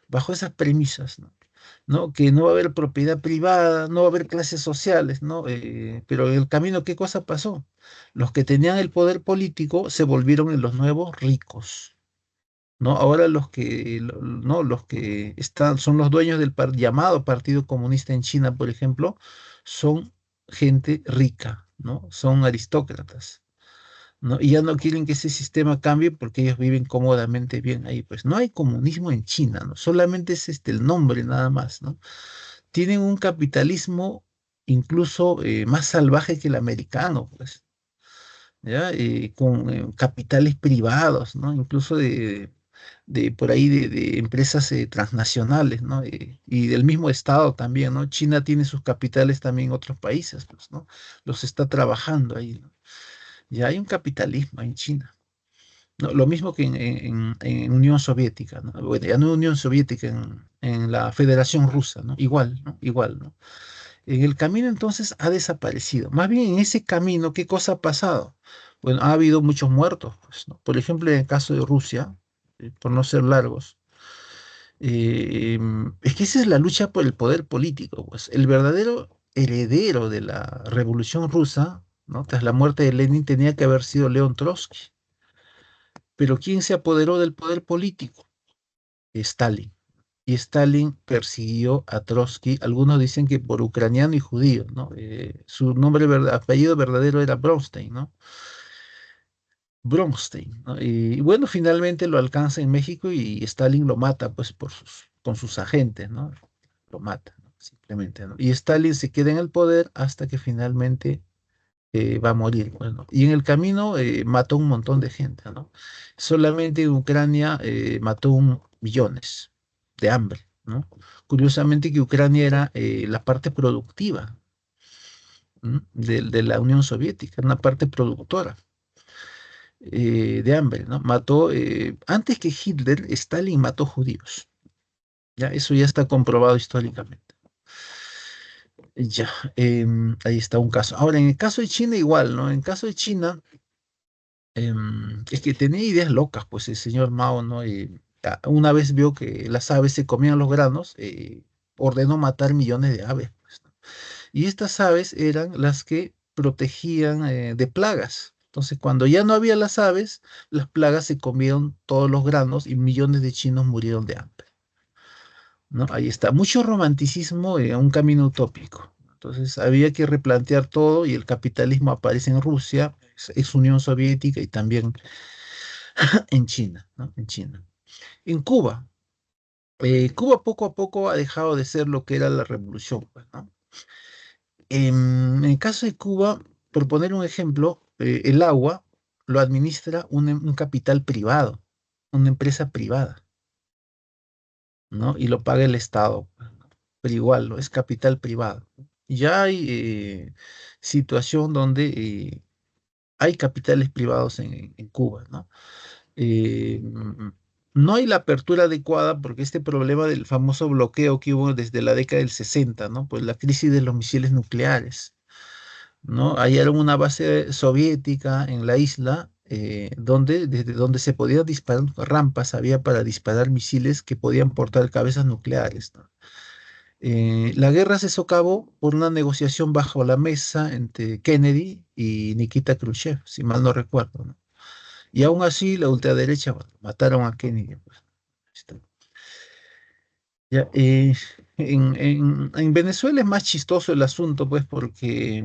Bajo esas premisas, ¿no? ¿No? Que no va a haber propiedad privada, no va a haber clases sociales, ¿no? Pero en el camino, ¿qué cosa pasó? Los que tenían el poder político se volvieron en los nuevos ricos, ¿no? Ahora ¿no? Los que están, son los dueños del llamado Partido Comunista en China, por ejemplo, son gente rica, ¿no? Son aristócratas, ¿no? Y ya no quieren que ese sistema cambie porque ellos viven cómodamente bien ahí. Pues no hay comunismo en China, ¿no? Solamente es el nombre nada más, ¿no? Tienen un capitalismo incluso más salvaje que el americano, pues, ¿ya? Con capitales privados, ¿no? Incluso de por ahí de empresas transnacionales, ¿no? Y del mismo Estado también, ¿no? China tiene sus capitales también en otros países, pues, ¿no? Los está trabajando ahí, ¿no? Ya hay un capitalismo en China. ¿No? Lo mismo que en Unión Soviética, ¿no? Bueno, ya no Unión Soviética, en la Federación Rusa, ¿no? Igual, ¿no? Igual, ¿no? En el camino entonces ha desaparecido. Más bien en ese camino, ¿qué cosa ha pasado? Bueno, ha habido muchos muertos, pues, ¿no? Por ejemplo, en el caso de Rusia, por no ser largos, es que esa es la lucha por el poder político, pues. El verdadero heredero de la Revolución Rusa, ¿no? Tras la muerte de Lenin, tenía que haber sido León Trotsky. Pero ¿quién se apoderó del poder político? Stalin. Y Stalin persiguió a Trotsky. Algunos dicen que por ucraniano y judío, ¿no? Su apellido verdadero era Bronstein, ¿no? Bronstein, ¿no? Y bueno, finalmente lo alcanza en México y Stalin lo mata, pues, con sus agentes, ¿no? Lo mata, ¿no? Simplemente, ¿no? Y Stalin se queda en el poder hasta que finalmente va a morir. Bueno, y en el camino mató un montón de gente, ¿no? Solamente en Ucrania mató millones de hambre, ¿no? Curiosamente que Ucrania era la parte productiva, ¿m? De la Unión Soviética, una parte productora de hambre, ¿no? Mató, antes que Hitler, Stalin mató judíos. Ya, eso ya está comprobado históricamente. Ya, ahí está un caso. Ahora, en el caso de China, igual, ¿no? En el caso de China, es que tenía ideas locas, pues el señor Mao, ¿no? Una vez vio que las aves se comían los granos, ordenó matar millones de aves, pues, ¿no? Y estas aves eran las que protegían de plagas. Entonces, cuando ya no había las aves, las plagas se comieron todos los granos y millones de chinos murieron de hambre, ¿no? Ahí está, mucho romanticismo en un camino utópico. Entonces, había que replantear todo y el capitalismo aparece en Rusia, es Unión Soviética y también en China, ¿no? En China. En Cuba, Cuba poco a poco ha dejado de ser lo que era la revolución, pues, ¿no? En el caso de Cuba, por poner un ejemplo, el agua lo administra un capital privado, una empresa privada, ¿no? Y lo paga el Estado, pues, ¿no? Pero igual, ¿no? Es capital privado. Ya hay situación donde hay capitales privados en Cuba, ¿no? No hay la apertura adecuada porque este problema del famoso bloqueo que hubo desde la década del 60, ¿no? Pues la crisis de los misiles nucleares, ¿no? Hallaron una base soviética en la isla desde donde se podían disparar rampas, había para disparar misiles que podían portar cabezas nucleares, ¿no? La guerra se socavó por una negociación bajo la mesa entre Kennedy y Nikita Khrushchev, si mal no recuerdo, ¿no? Y aún así, la ultraderecha, bueno, mataron a Kennedy, pues. Está. Ya, en Venezuela es más chistoso el asunto, pues, porque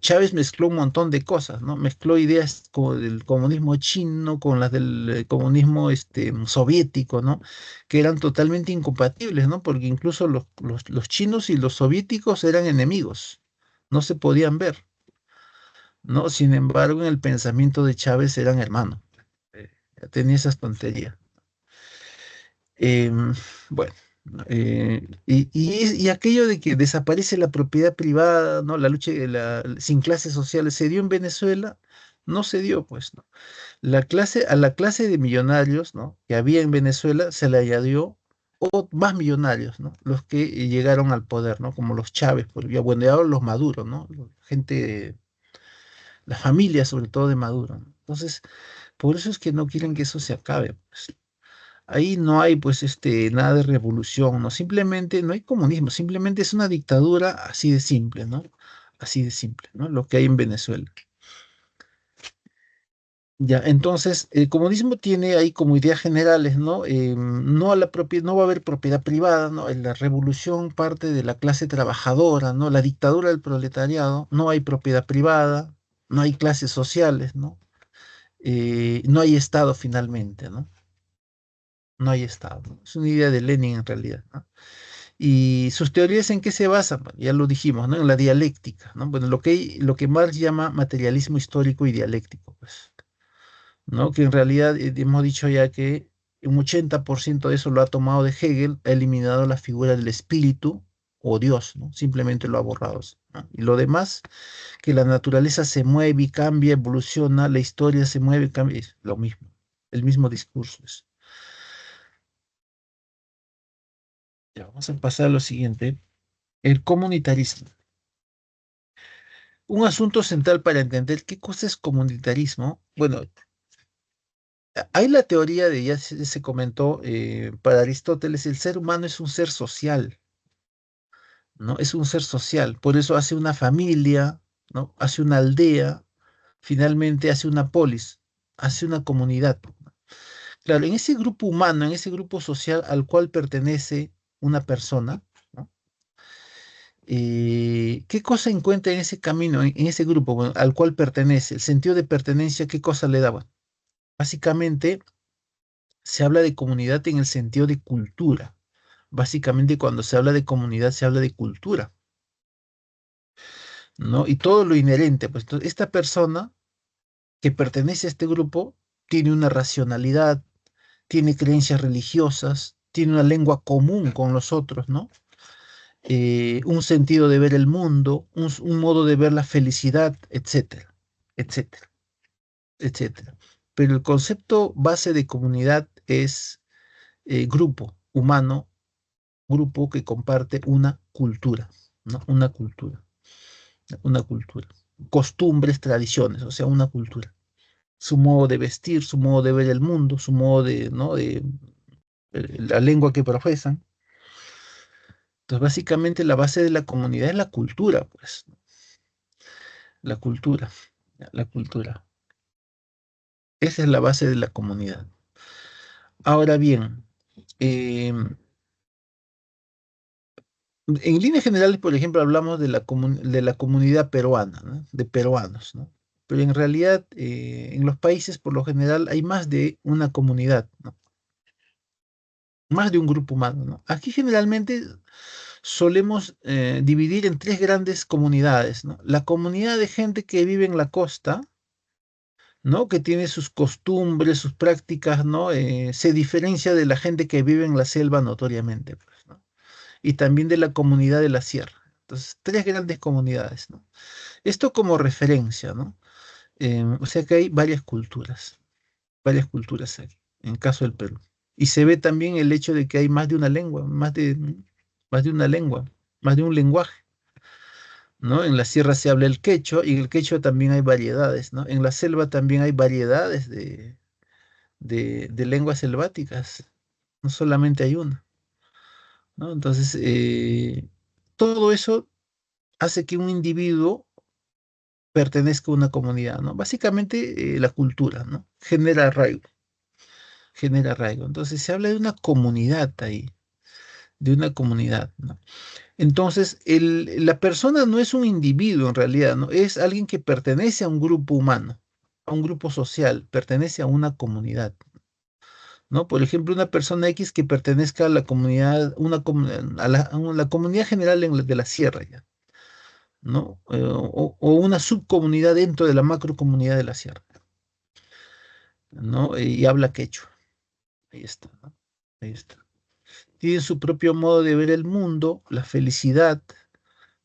Chávez mezcló un montón de cosas, ¿no? Mezcló ideas como del comunismo chino con las del comunismo soviético, ¿no? Que eran totalmente incompatibles, ¿no? Porque incluso los chinos y los soviéticos eran enemigos, no se podían ver, ¿no? Sin embargo, en el pensamiento de Chávez eran hermanos. Tenía esas tonterías. Em, bueno. Y aquello de que desaparece la propiedad privada, ¿no? La lucha sin clases sociales, ¿se dio en Venezuela? No se dio, pues, ¿no? A la clase de millonarios, ¿no? Que había en Venezuela se le añadió más millonarios, ¿no? Los que llegaron al poder, ¿no? Como los Chávez, ya, bueno, y ahora los Maduro, ¿no? Gente, la familia sobre todo de Maduro, ¿no? Entonces, por eso es que no quieren que eso se acabe, pues. Ahí no hay, pues, nada de revolución, ¿no? Simplemente no hay comunismo, simplemente es una dictadura así de simple, ¿no? Así de simple, ¿no? Lo que hay en Venezuela. Ya, entonces, el comunismo tiene ahí como ideas generales, ¿no? No va a haber propiedad privada, ¿no? En la revolución parte de la clase trabajadora, ¿no? La dictadura del proletariado, no hay propiedad privada, no hay clases sociales, ¿no? No hay Estado finalmente, ¿no? No hay Estado, ¿no? Es una idea de Lenin en realidad, ¿no? Y sus teorías en qué se basan. Bueno, ya lo dijimos, ¿no? En la dialéctica, ¿no? Bueno, lo que Marx llama materialismo histórico y dialéctico, pues, ¿no? Que en realidad hemos dicho ya que un 80% de eso lo ha tomado de Hegel, ha eliminado la figura del espíritu o Dios, ¿no? Simplemente lo ha borrado, ¿no? Y lo demás, que la naturaleza se mueve y cambia, evoluciona, la historia se mueve y cambia, es lo mismo, el mismo discurso es. Ya, vamos a pasar a lo siguiente, el comunitarismo. Un asunto central para entender qué cosa es comunitarismo. Bueno, hay la teoría ya se comentó, para Aristóteles, el ser humano es un ser social, ¿no? Es un ser social, por eso hace una familia, ¿no? Hace una aldea, finalmente hace una polis, hace una comunidad. Claro, en ese grupo humano, en ese grupo social al cual pertenece una persona, ¿no? ¿Qué cosa encuentra en ese camino, en ese grupo, bueno, al cual pertenece? El sentido de pertenencia, ¿qué cosa le da? Bueno, básicamente se habla de comunidad en el sentido de cultura. Básicamente cuando se habla de comunidad se habla de cultura, ¿no? Y todo lo inherente, pues esta persona que pertenece a este grupo tiene una racionalidad, tiene creencias religiosas, tiene una lengua común con los otros, ¿no? Un sentido de ver el mundo, un modo de ver la felicidad, etcétera, etcétera, etcétera. Pero el concepto base de comunidad es grupo humano, grupo que comparte una cultura, ¿no? Una cultura. Costumbres, tradiciones, o sea, una cultura. Su modo de vestir, su modo de ver el mundo, su modo de, ¿no? La lengua que profesan. Entonces, básicamente la base de la comunidad es la cultura, pues, la cultura, la cultura. Esa es la base de la comunidad. Ahora bien, en líneas generales, por ejemplo, hablamos de la comunidad peruana, ¿no? De peruanos, ¿no? Pero en realidad, en los países, por lo general, hay más de una comunidad, ¿no? Más de un grupo humano, ¿no? Aquí generalmente solemos dividir en tres grandes comunidades, ¿no? La comunidad de gente que vive en la costa, ¿no? Que tiene sus costumbres, sus prácticas, ¿no? Se diferencia de la gente que vive en la selva notoriamente, pues, ¿no? Y también de la comunidad de la sierra. Entonces, tres grandes comunidades, ¿no? Esto como referencia, ¿no? O sea que hay varias culturas aquí, en el caso del Perú. Y se ve también el hecho de que hay más de una lengua, más de una lengua, más de un lenguaje, ¿no? En la sierra se habla el quechua y en el quechua también hay variedades, ¿no? En la selva también hay variedades de lenguas selváticas, no solamente hay una, ¿no? Entonces, todo eso hace que un individuo pertenezca a una comunidad, ¿no? Básicamente, la cultura, ¿no? Genera arraigo, genera arraigo. Entonces, se habla de una comunidad ahí, de una comunidad, ¿no? Entonces, la persona no es un individuo en realidad, ¿no? Es alguien que pertenece a un grupo humano, a un grupo social, pertenece a una comunidad, ¿no? Por ejemplo, una persona X que pertenezca a la comunidad, a la comunidad general de la sierra, ya, ¿no? O una subcomunidad dentro de la macrocomunidad de la sierra, ¿no? Y habla quechua. Ahí está, ¿no? Ahí está. tienen su propio modo de ver el mundo, la felicidad,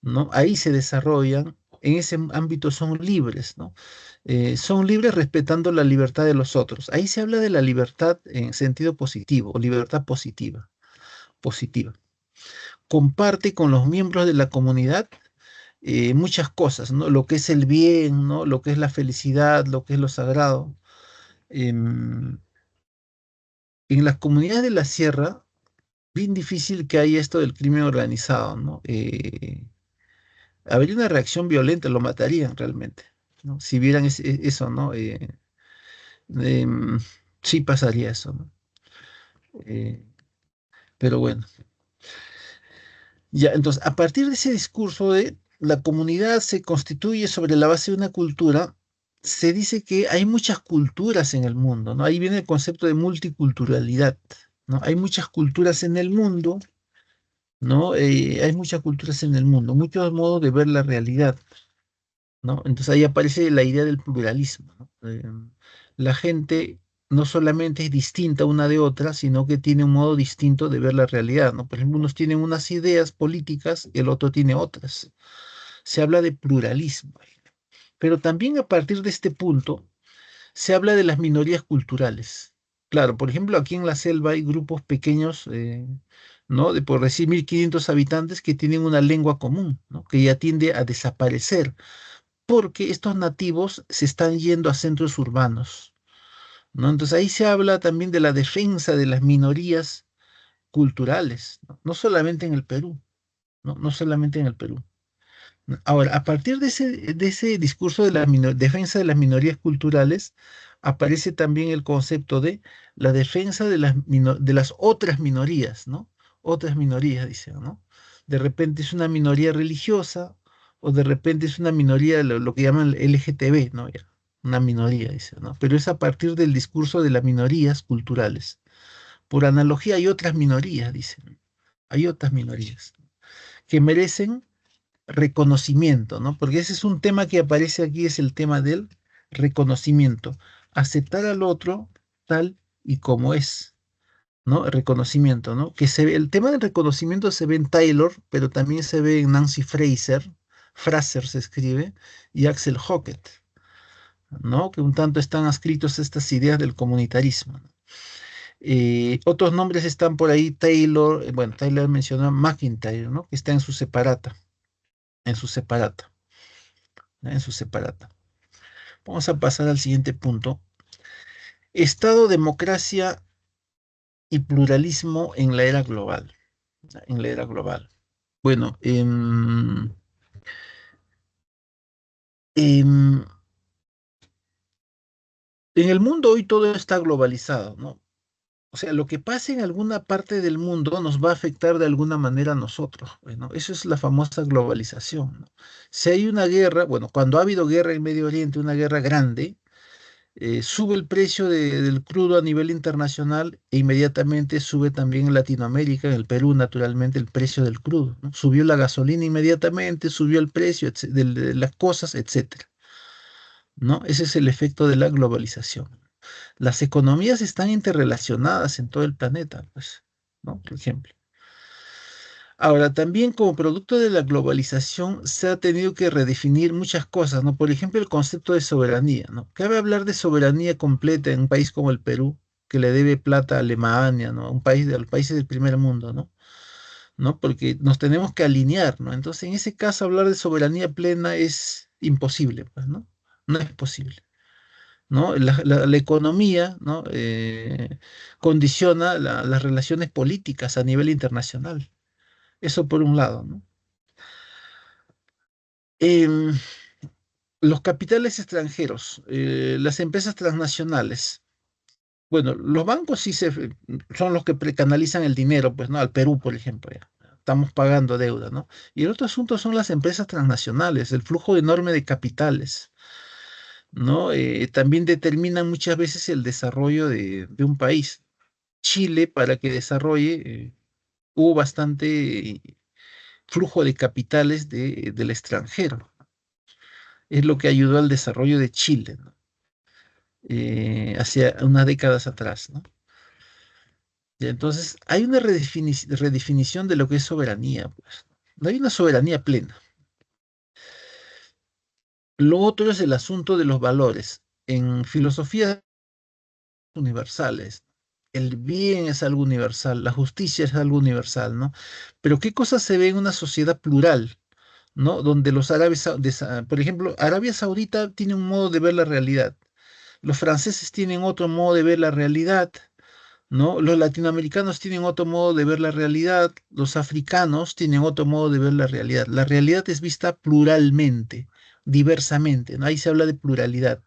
¿no? Ahí se desarrollan, en ese ámbito son libres, ¿no? Son libres respetando la libertad de los otros. Ahí se habla de la libertad en sentido positivo, o libertad positiva, positiva. Comparte con los miembros de la comunidad muchas cosas, ¿no? Lo que es el bien, ¿no? Lo que es la felicidad, lo que es lo sagrado. Em, en las comunidades de la sierra, bien difícil que haya esto del crimen organizado, ¿no? Habría una reacción violenta, lo matarían realmente, ¿no? Si vieran eso, ¿no? Em, sí pasaría eso, ¿no? Eh, pero bueno, ya, entonces, a partir de ese discurso de la comunidad se constituye sobre la base de una cultura, se dice que hay muchas culturas en el mundo, ¿no? Ahí viene el concepto de multiculturalidad, ¿no? Hay muchas culturas en el mundo, ¿no? Hay muchas culturas en el mundo, muchos modos de ver la realidad, ¿no? Entonces ahí aparece la idea del pluralismo, ¿no? La gente no solamente es distinta una de otra, sino que tiene un modo distinto de ver la realidad, ¿no? Por ejemplo, unos tienen unas ideas políticas, el otro tiene otras. Se habla de pluralismo. Pero también a partir de este punto se habla de las minorías culturales. Claro, por ejemplo, aquí en la selva hay grupos pequeños, ¿no? De por decir 1500 habitantes que tienen una lengua común, ¿no? Que ya tiende a desaparecer porque estos nativos se están yendo a centros urbanos, ¿no? Entonces ahí se habla también de la defensa de las minorías culturales, ¿no? No solamente en el Perú, ¿no? No solamente en el Perú. Ahora, a partir de ese discurso de la defensa de las minorías culturales, aparece también el concepto de la defensa de de las otras minorías, ¿no? Otras minorías, dicen, ¿no? De repente es una minoría religiosa o de repente es una minoría, lo que llaman LGTB, ¿no? Ya, una minoría, dice, ¿no? Pero es a partir del discurso de las minorías culturales. Por analogía, hay otras minorías, dicen. Hay otras minorías que merecen reconocimiento, ¿no? Porque ese es un tema que aparece aquí, es el tema del reconocimiento. Aceptar al otro tal y como es, ¿no? Reconocimiento, ¿no? El tema del reconocimiento se ve en Taylor, pero también se ve en Nancy Fraser se escribe, y Axel Hockett, ¿no? Que un tanto están escritos estas ideas del comunitarismo, ¿no? Otros nombres están por ahí, Taylor, bueno, Taylor mencionó a McIntyre, ¿no? Que está en su separata, ¿no? En su separata. Vamos a pasar al siguiente punto. Estado, democracia y pluralismo en la era global. En la era global. Bueno, em, en el mundo hoy todo está globalizado, ¿no? O sea, lo que pase en alguna parte del mundo nos va a afectar de alguna manera a nosotros. Bueno, eso es la famosa globalización, ¿no? Si hay una guerra, bueno, cuando ha habido guerra en Medio Oriente, una guerra grande, sube el precio del crudo a nivel internacional e inmediatamente sube también en Latinoamérica, en el Perú naturalmente, el precio del crudo, ¿no? Subió la gasolina inmediatamente, subió el precio de las cosas, etcétera, ¿no? Ese es el efecto de la globalización. Las economías están interrelacionadas en todo el planeta, pues, ¿no? Por ejemplo. Ahora, también como producto de la globalización se ha tenido que redefinir muchas cosas, ¿no? Por ejemplo, el concepto de soberanía, ¿no? Cabe hablar de soberanía completa en un país como el Perú, que le debe plata a Alemania, ¿no? Un país de los países del primer mundo, ¿no? ¿No? Porque nos tenemos que alinear, ¿no? Entonces, en ese caso, hablar de soberanía plena es imposible, pues, ¿no? No es posible, ¿no? La economía, ¿no? Condiciona las relaciones políticas a nivel internacional. Eso por un lado, ¿no? Em, los capitales extranjeros, las empresas transnacionales. Bueno, los bancos son los que precanalizan el dinero, pues, ¿no? Al Perú, por ejemplo, ya. Estamos pagando deuda, ¿no? Y el otro asunto son las empresas transnacionales, el flujo enorme de capitales, ¿no? También determinan muchas veces el desarrollo de un país. Chile, para que desarrolle, hubo bastante flujo de capitales del extranjero. Es lo que ayudó al desarrollo de Chile, ¿no? Hacia unas décadas atrás, ¿no? Ya, entonces, hay una redefinición de lo que es soberanía, pues. No hay una soberanía plena. Lo otro es el asunto de los valores. En filosofía universales, el bien es algo universal, la justicia es algo universal, ¿no? Pero ¿qué cosa se ve en una sociedad plural? ¿No? Donde los árabes, por ejemplo, Arabia Saudita tiene un modo de ver la realidad, los franceses tienen otro modo de ver la realidad, ¿no? Los latinoamericanos tienen otro modo de ver la realidad, los africanos tienen otro modo de ver la realidad. La realidad es vista pluralmente, diversamente, ¿no? Ahí se habla de pluralidad.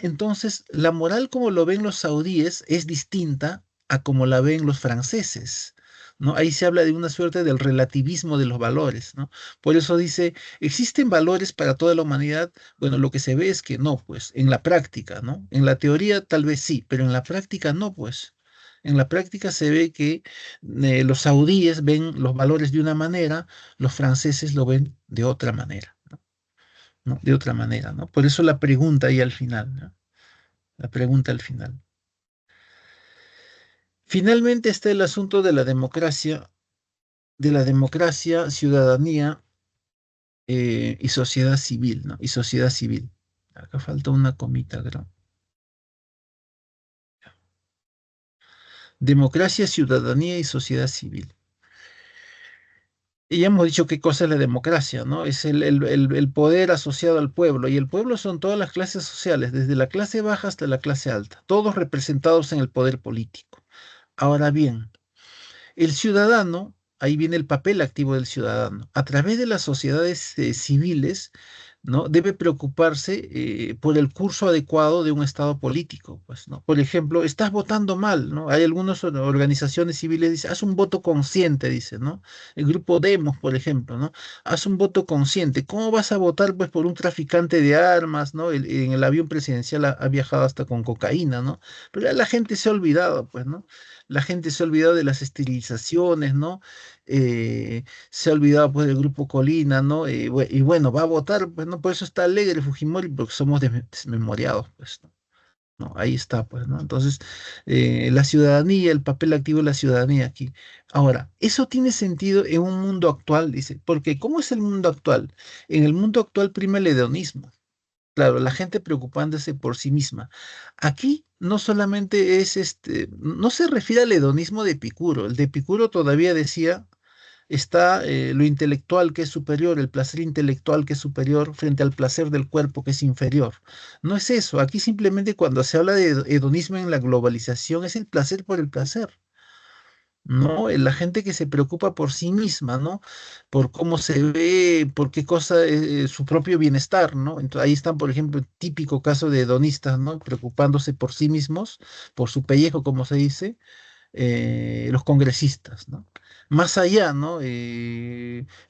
Entonces, la moral como lo ven los saudíes es distinta a como la ven los franceses, ¿no? Ahí se habla de una suerte del relativismo de los valores, ¿no? Por eso dice, ¿existen valores para toda la humanidad? Bueno, lo que se ve es que no, pues, en la práctica, ¿no? En la teoría tal vez sí, pero en la práctica no, pues. En la práctica se ve que los saudíes ven los valores de una manera, los franceses lo ven de otra manera, ¿no? De otra manera, ¿no? Por eso la pregunta ahí al final, ¿no? La pregunta al final. Finalmente está el asunto de la democracia, ciudadanía y sociedad civil, ¿no? Y sociedad civil. Acá falta una comita, creo. Democracia, ciudadanía y sociedad civil. Y ya hemos dicho qué cosa es la democracia, ¿no? Es el poder asociado al pueblo. Y el pueblo son todas las clases sociales, desde la clase baja hasta la clase alta, todos representados en el poder político. Ahora bien, el ciudadano, ahí viene el papel activo del ciudadano, a través de las sociedades civiles, ¿no? Debe preocuparse por el curso adecuado de un estado político, pues, ¿no? Por ejemplo, estás votando mal, ¿no? Hay algunas organizaciones civiles que dicen, haz un voto consciente, dice, ¿no? El grupo Demos, por ejemplo, ¿no? Haz un voto consciente. ¿Cómo vas a votar, pues, por un traficante de armas, ¿no? En el avión presidencial ha viajado hasta con cocaína, ¿no? Pero ya la gente se ha olvidado, pues, ¿no? La gente se ha olvidado de las esterilizaciones, ¿no? Se ha olvidado pues del grupo Colina, ¿no? Y bueno, va a votar, pues no, por eso está alegre Fujimori, porque somos desmemoriados, pues, ¿no? No, ahí está, pues, ¿no? Entonces, la ciudadanía, el papel activo de la ciudadanía aquí. Ahora, eso tiene sentido en un mundo actual, dice, porque ¿cómo es el mundo actual? En el mundo actual prima el hedonismo. Claro, la gente preocupándose por sí misma. Aquí no solamente es no se refiere al hedonismo de Epicuro. El de Epicuro todavía decía, está lo intelectual que es superior, el placer intelectual que es superior frente al placer del cuerpo que es inferior. No es eso. Aquí simplemente cuando se habla de hedonismo en la globalización es el placer por el placer. ¿No? La gente que se preocupa por sí misma, ¿no? Por cómo se ve, por qué cosa, su propio bienestar, ¿no? Entonces ahí están, por ejemplo, el típico caso de hedonistas, ¿no? Preocupándose por sí mismos, por su pellejo, como se dice, los congresistas, ¿no? Más allá, ¿no?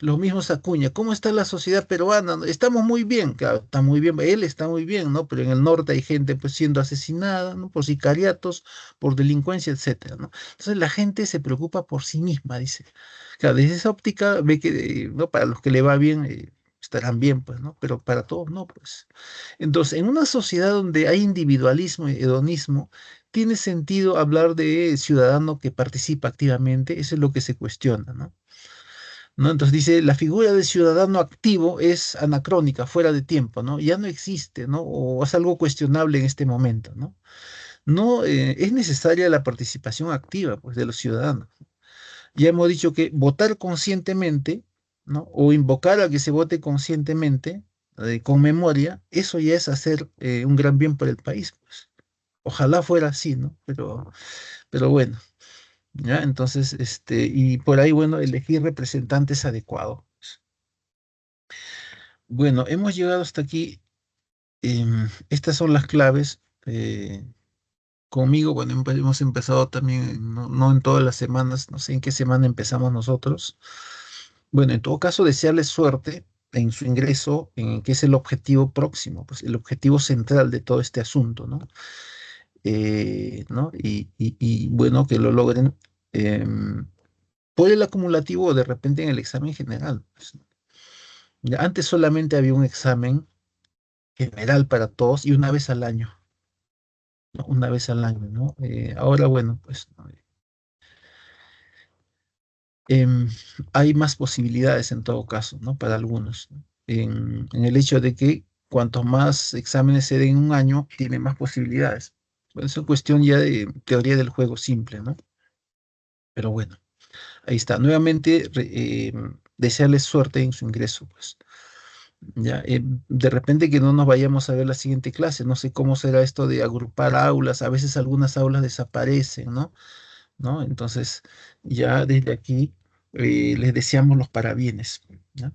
Los mismos Acuña, ¿cómo está la sociedad peruana? Estamos muy bien, claro, está muy bien, él está muy bien, ¿no? Pero en el norte hay gente pues siendo asesinada, ¿no? Por sicariatos, por delincuencia, etcétera, ¿no? Entonces la gente se preocupa por sí misma, dice. Claro, desde esa óptica ve que, ¿no? Para los que le va bien, estarán bien, pues, ¿no? Pero para todos no, pues. Entonces, en una sociedad donde hay individualismo y hedonismo, tiene sentido hablar de ciudadano que participa activamente, eso es lo que se cuestiona, ¿no? ¿No? Entonces dice, la figura del ciudadano activo es anacrónica, fuera de tiempo, ¿no? Ya no existe, ¿no? O es algo cuestionable en este momento, ¿no? No, es necesaria la participación activa, pues, de los ciudadanos. Ya hemos dicho que votar conscientemente, ¿no? O invocar a que se vote conscientemente, con memoria, eso ya es hacer un gran bien por el país, pues. Ojalá fuera así, ¿no? Pero bueno, ¿ya? Entonces, y por ahí, bueno, elegir representantes adecuados. Bueno, hemos llegado hasta aquí. Estas son las claves. Conmigo, bueno, hemos empezado también, no, no en todas las semanas, no sé en qué semana empezamos nosotros. Bueno, en todo caso, desearles suerte en su ingreso, en que es el objetivo próximo, pues el objetivo central de todo este asunto, ¿no? ¿No? Y, bueno, que lo logren. em, por el acumulativo o de repente en el examen general, pues. Ya antes solamente había un examen general para todos y una vez al año, ¿no? Una vez al año, ¿no? Ahora, bueno, pues, ¿no? em, hay más posibilidades en todo caso, ¿no? Para algunos, ¿no? En el hecho de que cuantos más exámenes se den en un año, tiene más posibilidades. Bueno, eso es cuestión ya de teoría del juego simple, ¿no? Pero bueno, ahí está. Nuevamente, desearles suerte en su ingreso, pues. Ya, de repente que no nos vayamos a ver la siguiente clase. No sé cómo será esto de agrupar aulas. A veces algunas aulas desaparecen, ¿no? ¿No? Entonces, ya desde aquí les deseamos los parabienes, ¿ya?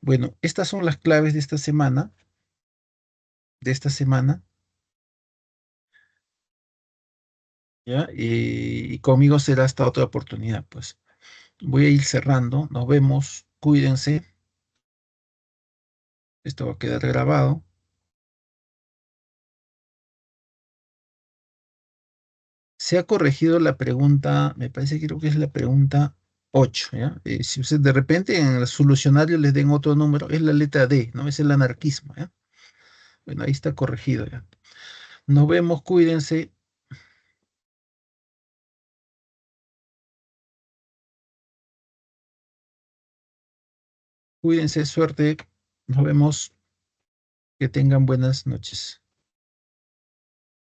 Bueno, estas son las claves de esta semana, ¿ya? Y conmigo será hasta otra oportunidad, pues. Voy a ir cerrando. Nos vemos. Cuídense. Esto va a quedar grabado. Se ha corregido la pregunta, me parece que creo que es la pregunta 8, ¿ya? Si usted de repente en el solucionario les den otro número, es la letra D, ¿no? Es el anarquismo, ¿ya? Bueno, ahí está corregido, ¿ya? Nos vemos, cuídense. Cuídense, suerte. Nos vemos. Que tengan buenas noches.